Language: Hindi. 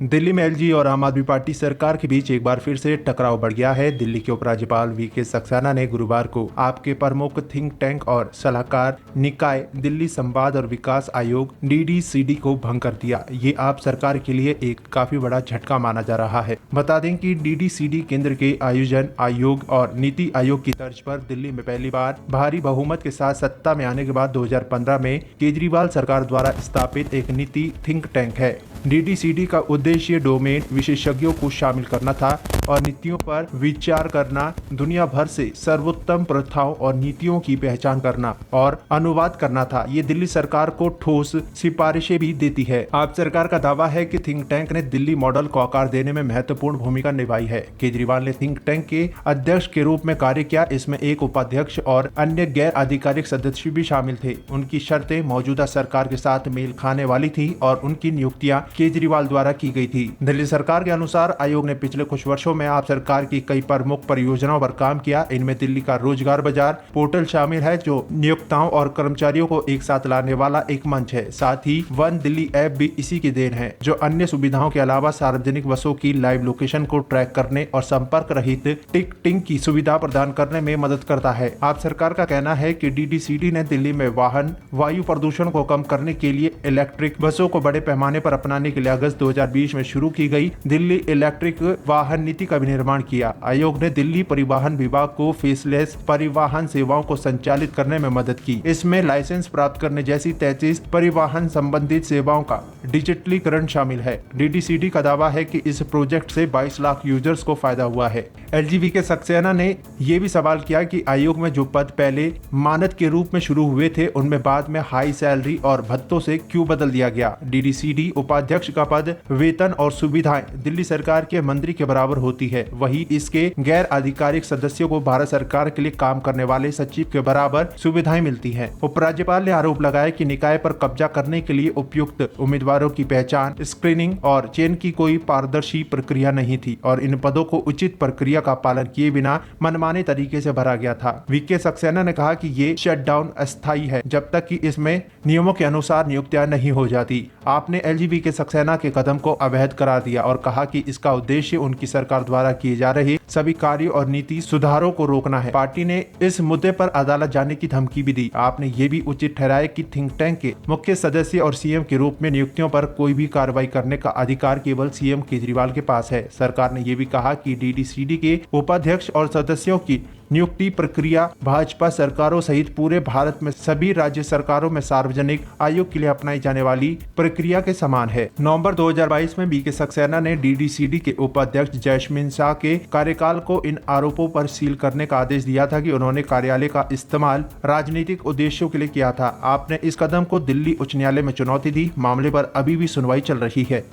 दिल्ली में एलजी और आम आदमी पार्टी सरकार के बीच एक बार फिर से टकराव बढ़ गया है। दिल्ली के उपराज्यपाल वीके सक्सेना ने गुरुवार को आपके प्रमुख थिंक टैंक और सलाहकार निकाय दिल्ली संवाद और विकास आयोग डीडीसीडी को भंग कर दिया। ये आप सरकार के लिए एक काफी बड़ा झटका माना जा रहा है। बता दें कि डीडीसीडी केंद्र के आयोजन आयोग और नीति आयोग की तर्ज पर दिल्ली में पहली बार भारी बहुमत के साथ सत्ता में आने के बाद 2015 में केजरीवाल सरकार द्वारा स्थापित एक नीति थिंक टैंक है। डीडीसीडी का उद्देश्य डोमेन विशेषज्ञों को शामिल करना था और नीतियों पर विचार करना, दुनिया भर से सर्वोत्तम प्रथाओं और नीतियों की पहचान करना और अनुवाद करना था। ये दिल्ली सरकार को ठोस सिफारिशें भी देती है। आप सरकार का दावा है कि थिंक टैंक ने दिल्ली मॉडल को आकार देने में महत्वपूर्ण भूमिका निभाई है। केजरीवाल ने थिंक टैंक के अध्यक्ष के रूप में कार्य किया। इसमें एक उपाध्यक्ष और अन्य गैर आधिकारिक सदस्य भी शामिल थे। उनकी शर्तें मौजूदा सरकार के साथ मेल खाने वाली थी और उनकी नियुक्तियां केजरीवाल द्वारा की गई थी। दिल्ली सरकार के अनुसार आयोग ने पिछले कुछ वर्षों में आप सरकार की कई प्रमुख परियोजनाओं पर काम किया। इनमें दिल्ली का रोजगार बाजार पोर्टल शामिल है, जो नियोक्ताओं और कर्मचारियों को एक साथ लाने वाला एक मंच है। साथ ही वन दिल्ली ऐप भी इसी की देन है, जो अन्य सुविधाओं के अलावा सार्वजनिक बसों की लाइव लोकेशन को ट्रैक करने और संपर्क रहित टिकटिंग की सुविधा प्रदान करने में मदद करता है। आप सरकार का कहना है कि डीडीसीडी ने दिल्ली में वाहन वायु प्रदूषण को कम करने के लिए इलेक्ट्रिक बसों को बड़े पैमाने पर अपनाने के लिए अगस्त 2020 में शुरू की गई दिल्ली इलेक्ट्रिक वाहन नीति का भी निर्माण किया। आयोग ने दिल्ली परिवहन विभाग को फेसलेस परिवहन सेवाओं को संचालित करने में मदद की। इसमें लाइसेंस प्राप्त करने जैसी 33 परिवहन संबंधित सेवाओं का डिजिटलीकरण शामिल है। डीडीसीडी का दावा है कि इस प्रोजेक्ट से 22 लाख यूजर्स को फायदा हुआ है। एलजी के सक्सेना ने यह भी सवाल किया कि आयोग में जो पद पहले मानद के रूप में शुरू हुए थे, उनमें बाद में हाई सैलरी और भत्तों से क्यों बदल दिया गया। डीडीसीडी उपाध्यक्ष का पद, वेतन और सुविधाएं दिल्ली सरकार के मंत्री के बराबर होती है। वही इसके गैर आधिकारिक सदस्यों को भारत सरकार के लिए काम करने वाले सचिव के बराबर सुविधाएं मिलती हैं। उपराज्यपाल ने आरोप लगाया कि निकाय पर कब्जा करने के लिए उपयुक्त उम्मीदवारों की पहचान, स्क्रीनिंग और चयन की कोई पारदर्शी प्रक्रिया नहीं थी और इन पदों को उचित प्रक्रिया का पालन किए बिना मनमाने तरीके से भरा गया था। वीके सक्सेना ने कहा कि ये शटडाउन अस्थायी है जब तक कि इसमें नियमों के अनुसार नियुक्तियां नहीं हो जाती। आपने एलजी के सक्सेना के कदम को अवैध करार दिया और कहा कि इसका उद्देश्य उनकी सरकार द्वारा किए जा रहे सभी कार्य और नीति सुधारों को रोकना है। पार्टी ने इस मुद्दे पर अदालत जाने की धमकी भी दी। आपने ये भी उचित ठहराया कि थिंक टैंक के मुख्य सदस्य और सीएम के रूप में नियुक्तियों पर कोई भी कार्रवाई करने का अधिकार केवल सीएम केजरीवाल के पास है। सरकार ने यह भी कहा कि डीडीसीडी के उपाध्यक्ष और सदस्यों की नियुक्ति प्रक्रिया भाजपा सरकारों सहित पूरे भारत में सभी राज्य सरकारों में सार्वजनिक आयोग के लिए अपनाई जाने वाली प्रक्रिया के समान है। नवंबर 2022 में वीके सक्सेना ने डीडीसीडी के उपाध्यक्ष जैस्मिन शाह के कार्यकाल को इन आरोपों पर सील करने का आदेश दिया था कि उन्होंने कार्यालय का इस्तेमाल राजनीतिक उद्देश्यों के लिए किया था। आपने इस कदम को दिल्ली उच्च न्यायालय में चुनौती दी। मामले पर अभी भी सुनवाई चल रही है।